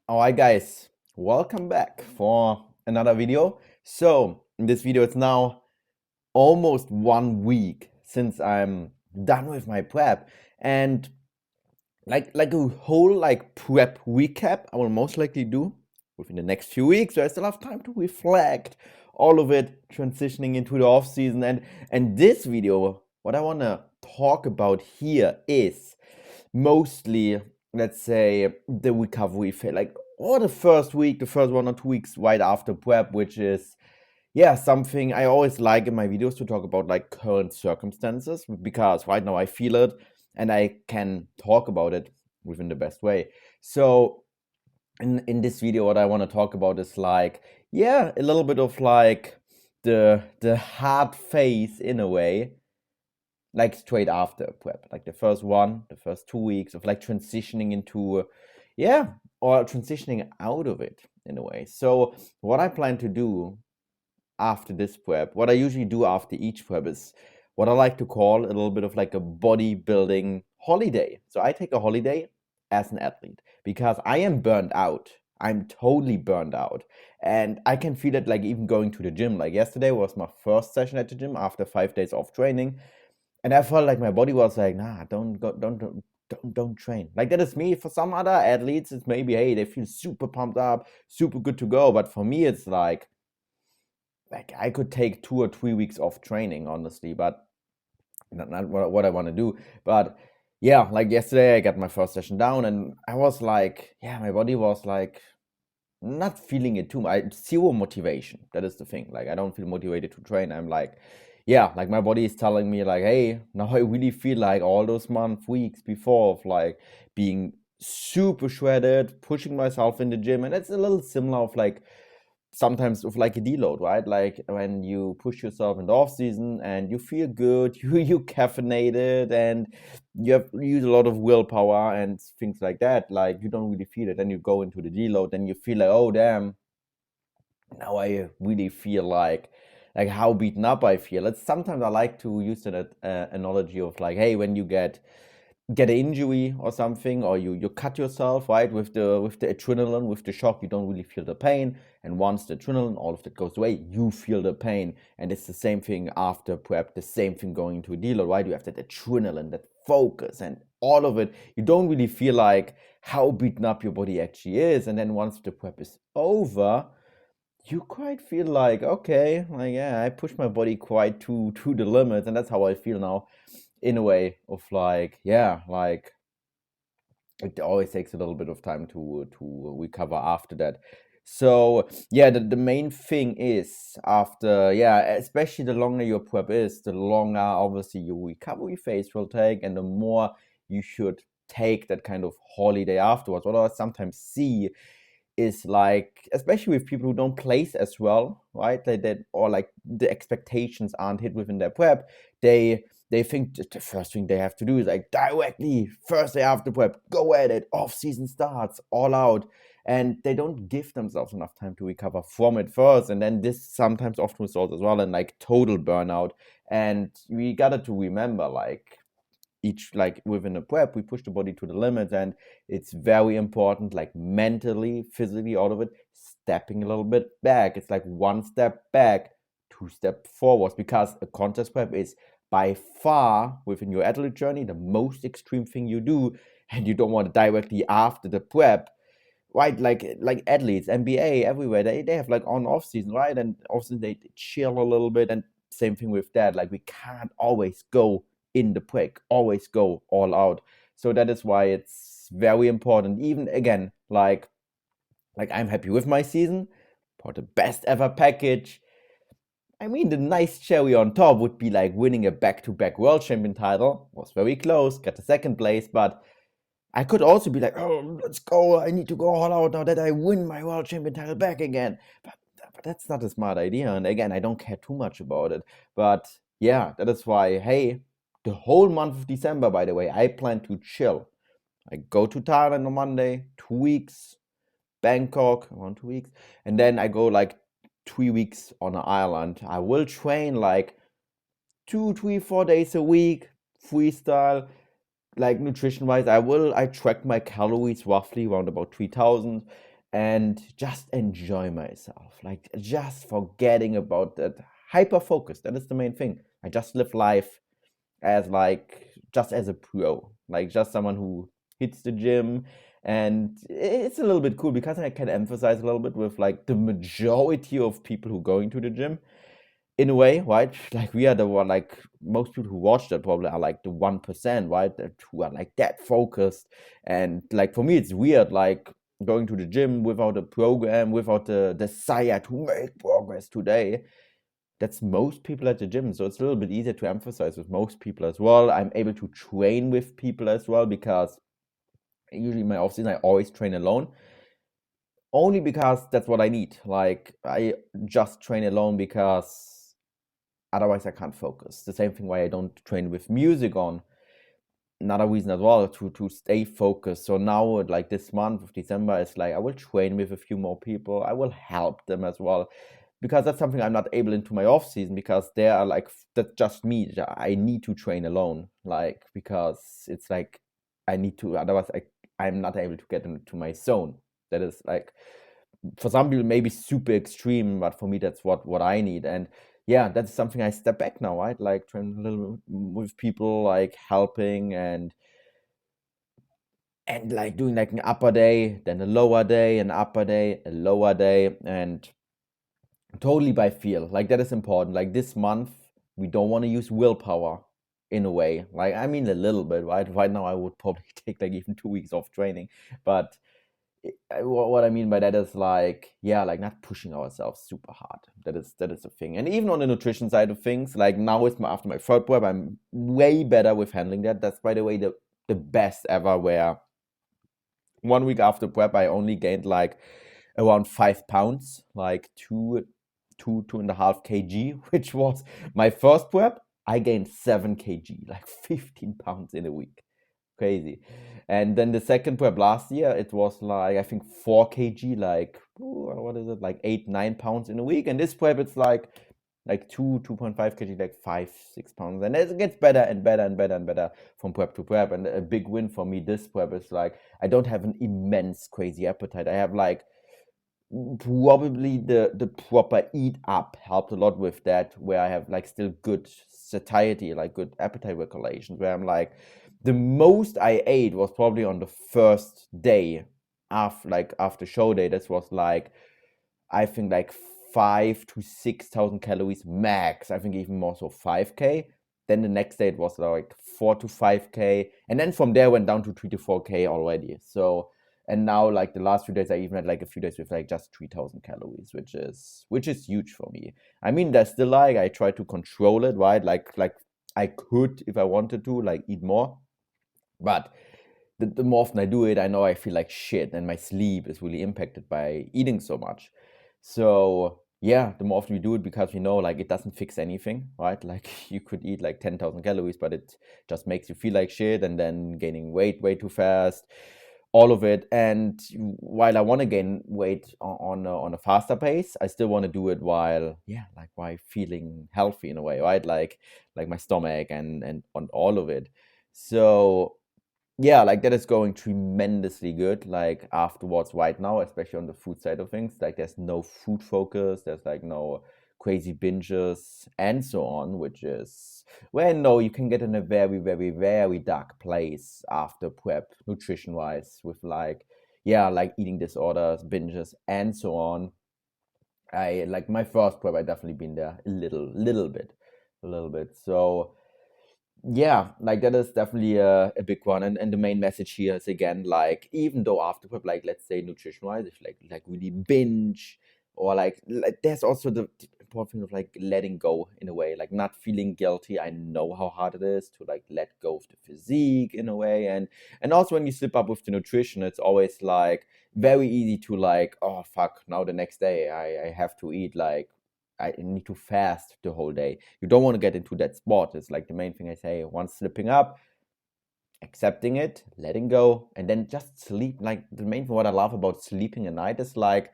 Alright guys, welcome back for another video. So in this video it's now almost 1 week since I'm done with my prep, and like a whole prep recap I will most likely do within the next few weeks, so I still have time to reflect all of it transitioning into the off season. And this video, what I want to talk about here is mostly, let's say, the recovery phase, or the first week, the first 1 or 2 weeks right after prep, which is, yeah, something I always like in my videos to talk about, like current circumstances, because right now I feel it and I can talk about it within the best way. So in this video, what I want to talk about is yeah, a little bit of the hard phase in a way, like straight after prep, like the first 2 weeks of like transitioning into, yeah, or transitioning out of it in a way. So what I plan to do after this prep, what I usually do after each prep, is what I like to call a little bit of like a bodybuilding holiday. So I take a holiday as an athlete because I am burned out. I'm totally burned out. And I can feel it like even going to the gym. Like yesterday was my first session at the gym after 5 days off training. And I felt like my body was like, nah, don't train. Like that is me. For some other athletes, it's maybe, hey, they feel super pumped up, super good to go. But for me, it's like I could take 2 or 3 weeks off training, honestly, but not what I want to do. But yeah, like yesterday, I got my first session down, and I was like, yeah, my body was like not feeling it too much. Zero motivation. That is the thing. Like I don't feel motivated to train. I'm like, yeah, like my body is telling me like, hey, now I really feel like all those weeks before of like being super shredded, pushing myself in the gym, and it's a little similar of like sometimes of like a deload, right? Like when you push yourself in the off season and you feel good, you caffeinated, and you use a lot of willpower and things like that. Like you don't really feel it. Then you go into the deload, and you feel like, oh damn, now I really feel like how beaten up I feel. It's sometimes I like to use an analogy of like, hey, when you get an injury or something, or you cut yourself, right, with the adrenaline, with the shock, you don't really feel the pain, and once the adrenaline, all of that goes away, you feel the pain. And it's the same thing after prep, the same thing going into a deload, right? You have that adrenaline, that focus, and all of it. You don't really feel like how beaten up your body actually is, and then once the prep is over, you quite feel like, okay, like yeah, I pushed my body quite to the limits. And that's how I feel now, in a way of like, yeah, like it always takes a little bit of time to recover after that. So yeah, the main thing is, after, yeah, especially the longer your prep is, the longer obviously your recovery phase will take, and the more you should take that kind of holiday afterwards. What I sometimes see is like, especially with people who don't place as well, right? That or like the expectations aren't hit within their prep. They think that the first thing they have to do is like directly first day after prep, go at it, off season starts, all out. And they don't give themselves enough time to recover from it first. And then this sometimes often results as well in like total burnout. And we gotta to remember, like, each, like within a prep, we push the body to the limits, and it's very important, like mentally, physically, all of it, stepping a little bit back. It's like one step back, two step forwards, because a contest prep is by far within your athlete journey the most extreme thing you do. And you don't want to directly after the prep, right? Like athletes, NBA, everywhere, they have like on off season, right? And also they chill a little bit. And same thing with that. Like we can't always go in the break, always go all out. So that is why it's very important. Even again, like I'm happy with my season, for the best ever package. I mean, the nice cherry on top would be like winning a back-to-back world champion title. Was very close, got the second place, but I could also be like, oh, let's go. I need to go all out now that I win my world champion title back again. But that's not a smart idea. And again, I don't care too much about it. But yeah, that is why, hey, the whole month of December, by the way, I plan to chill. I go to Thailand on Monday, 2 weeks, Bangkok, around 2 weeks. And then I go like 3 weeks on an island. I will train like 2, 3, 4 days a week, freestyle. Like nutrition wise, I track my calories roughly around about 3,000. and just enjoy myself, like just forgetting about that hyper focus. That is the main thing. I just live life as like just as a pro, like just someone who hits the gym. And it's a little bit cool because I can emphasize a little bit with like the majority of people who going to the gym in a way, right? Like we are the one, like most people who watch that probably are like the 1%, right? That who are like that focused. And like for me, it's weird, like going to the gym without a program, without the desire to make progress today. That's most people at the gym. So it's a little bit easier to emphasize with most people as well. I'm able to train with people as well because usually in my off season, I always train alone. Only because that's what I need. Like I just train alone because otherwise I can't focus. The same thing why I don't train with music on. Another reason as well to stay focused. So now like this month of December is like I will train with a few more people. I will help them as well because that's something I'm not able into my off season because they are like that's just me. I need to train alone, like because it's like I need to. Otherwise, I'm not able to get into my zone. That is like for some people maybe super extreme, but for me that's what I need. And yeah, that's something I step back now, right? Like train a little with people, like helping and like doing like an upper day, then a lower day, an upper day, a lower day, and totally by feel. Like that is important. Like this month, we don't want to use willpower in a way. Like I mean a little bit, right? Right now I would probably take like even 2 weeks off training. But what I mean by that is like, yeah, like not pushing ourselves super hard. That is a thing. And even on the nutrition side of things, like now with after my third prep, I'm way better with handling that. That's by the way the best ever where 1 week after prep I only gained like around 5 pounds, like 2.5 kg, which was my first prep. I gained 7 kg, like 15 pounds in a week. Crazy. And then the second prep last year, it was like I think 4 kg, like what is it, like 8-9 pounds in a week. And this prep it's like 2.5 kg, like 5-6 pounds, and it gets better and better and better and better from prep to prep. And a big win for me this prep is like I don't have an immense crazy appetite. I have like probably the proper eat up helped a lot with that, where I have like still good satiety, like good appetite regulations, where I'm like the most I ate was probably on the first day after show day. This was like I think like 5 to 6 thousand calories max. I think even more, so 5K. Then the next day it was like 4 to 5K, and then from there went down to 3 to 4K already. So and now like the last few days I even had like a few days with like just 3,000 calories, which is huge for me. I mean, there's still like I try to control it, right? Like I could if I wanted to like eat more, but the more often I do it, I know I feel like shit, and my sleep is really impacted by eating so much. So yeah, the more often we do it, because we know like it doesn't fix anything, right? Like you could eat like 10,000 calories, but it just makes you feel like shit, and then gaining weight way too fast, all of it. And while I want to gain weight on a faster pace, I still want to do it while while feeling healthy in a way, right? Like my stomach and on all of it. So yeah, like that is going tremendously good. Like afterwards, right now, especially on the food side of things, like there's no food focus, there's like no crazy binges and so on, which is well, no, you can get in a very, very, very dark place after prep, nutrition wise, with like, yeah, like eating disorders, binges, and so on. I like my first prep, I definitely been there a little bit. So yeah, like that is definitely a big one. And the main message here is again, like even though after prep, like let's say nutrition wise, if like really binge or like there's also the important thing of like letting go in a way, like not feeling guilty. I know how hard it is to like let go of the physique in a way. And also when you slip up with the nutrition, it's always like very easy to like, oh fuck, now the next day I have to eat, like I need to fast the whole day. You don't want to get into that spot. It's like the main thing I say, once slipping up, accepting it, letting go, and then just sleep. Like the main thing what I love about sleeping at night is like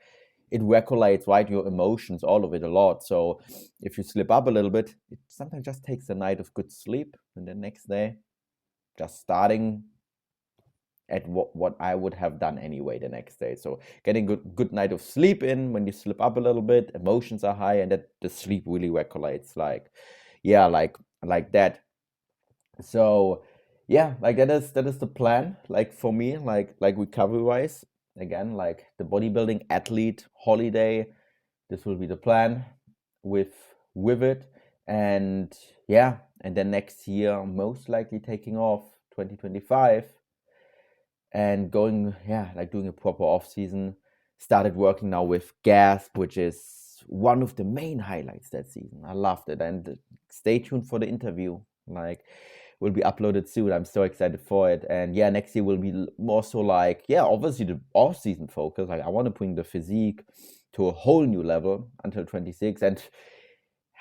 it regulates, right, your emotions, all of it a lot. So if you slip up a little bit, it sometimes just takes a night of good sleep, and the next day just starting at what I would have done anyway the next day. So getting good night of sleep in. When you slip up a little bit, emotions are high, and that the sleep really regulates, like, yeah, like that. So yeah, like that is the plan, like for me, like recovery wise. Again, like the bodybuilding athlete holiday, this will be the plan with it. And yeah, and then next year most likely taking off 2025 and going, yeah, like doing a proper off season. Started working now with Gasp, which is one of the main highlights that season. I loved it. And stay tuned for the interview. Like, will be uploaded soon. I'm so excited for it. And yeah, next year will be more so like, yeah, obviously the off season focus. Like, I want to bring the physique to a whole new level until 26. And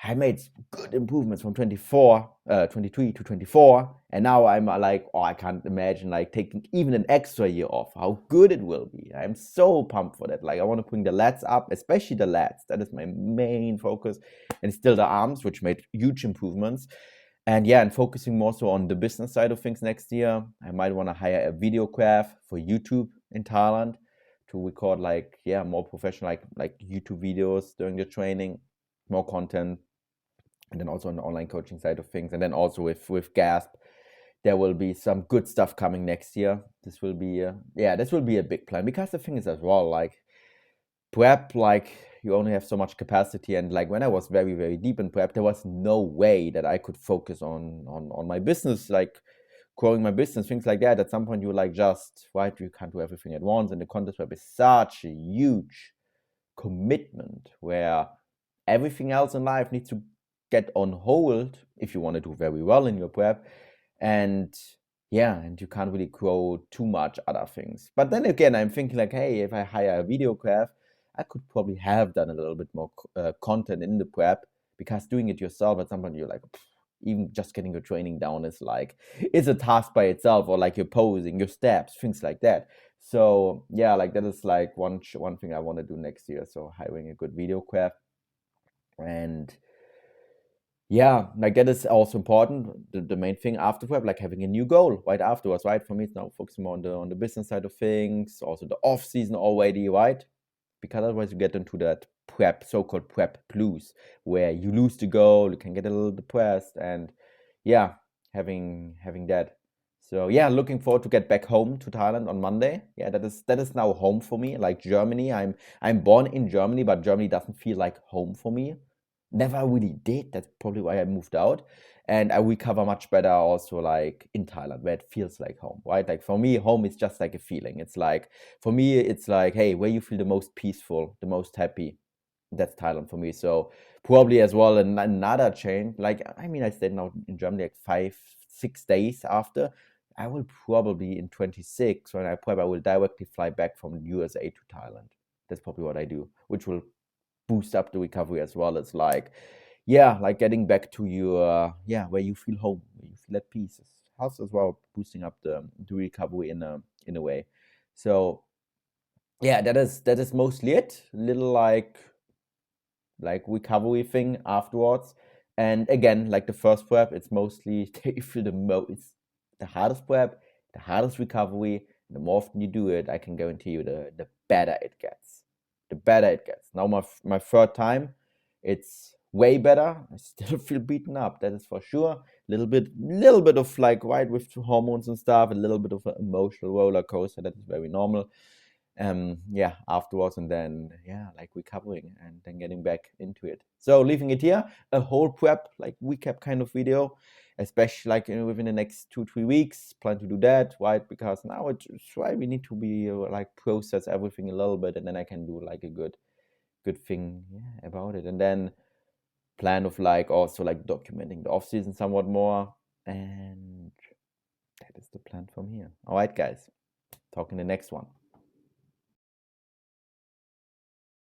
I made good improvements from 23 to 24, and now I'm like, oh, I can't imagine like taking even an extra year off. How good it will be! I'm so pumped for that. Like, I want to bring the lats up, especially the lats. That is my main focus, and still the arms, which made huge improvements. And yeah, and focusing more so on the business side of things next year. I might want to hire a videograph for YouTube in Thailand to record like, yeah, more professional like YouTube videos during the training, more content, and then also on the online coaching side of things. And then also with Gasp, there will be some good stuff coming next year. This will be this will be a big plan, because the thing is as well, like prep, like you only have so much capacity. And like when I was very, very deep in prep, there was no way that I could focus on my business, like growing my business, things like that. At some point you like, just right, you can't do everything at once, and the contest prep is such a huge commitment where everything else in life needs to get on hold if you want to do very well in your prep. And yeah, and you can't really grow too much other things. But then again, I'm thinking like, hey, if I hire a videograph, I could probably have done a little bit more content in the prep, because doing it yourself at some point you're like, even just getting your training down is like, it's a task by itself, or like your posing, your steps, things like that. So yeah, like that is like one thing I want to do next year. So hiring a good videograph. And yeah, like that is also important. The main thing after prep, like having a new goal right afterwards, right? For me, it's now focusing more on the business side of things, also the off season already, right? Because otherwise you get into that prep, so-called prep blues, where you lose the goal, you can get a little depressed, and yeah, having that. So yeah, looking forward to get back home to Thailand on Monday. Yeah, that is now home for me. Like Germany, I'm born in Germany, but Germany doesn't feel like home for me. Never really did. That's probably why I moved out. And I recover much better also like in Thailand, where it feels like home, right? Like for me, home is just like a feeling. It's like, for me, it's like, hey, where you feel the most peaceful, the most happy, that's Thailand for me. So probably as well another change. Like, I mean, I stayed now in Germany like 5, 6 days after. I will probably in 26, when I prep, I will directly fly back from USA to Thailand. That's probably what I do, which will boost up the recovery as well. It's like, yeah, like getting back to your, where you feel home, where you feel at peace. It helps as well, boosting up the recovery in a way. So yeah, that is mostly it. Little like recovery thing afterwards. And again, like the first prep, it's mostly you feel it's the hardest prep, the hardest recovery. And the more often you do it, I can guarantee you the better it gets. The better it gets. Now my third time, it's way better. I still feel beaten up, that is for sure. Little bit of like, right, with hormones and stuff, a little bit of an emotional roller coaster. That is very normal. Afterwards, and then like recovering and then getting back into it. So leaving it here, a whole prep like recap kind of video, especially like within the next 2-3 weeks. Plan to do that, right? Because now it's right, we need to be like process everything a little bit, and then I can do like a good thing about it. And then plan of like also like documenting the off season somewhat more, and that is the plan from here. All right, guys, talk in the next one.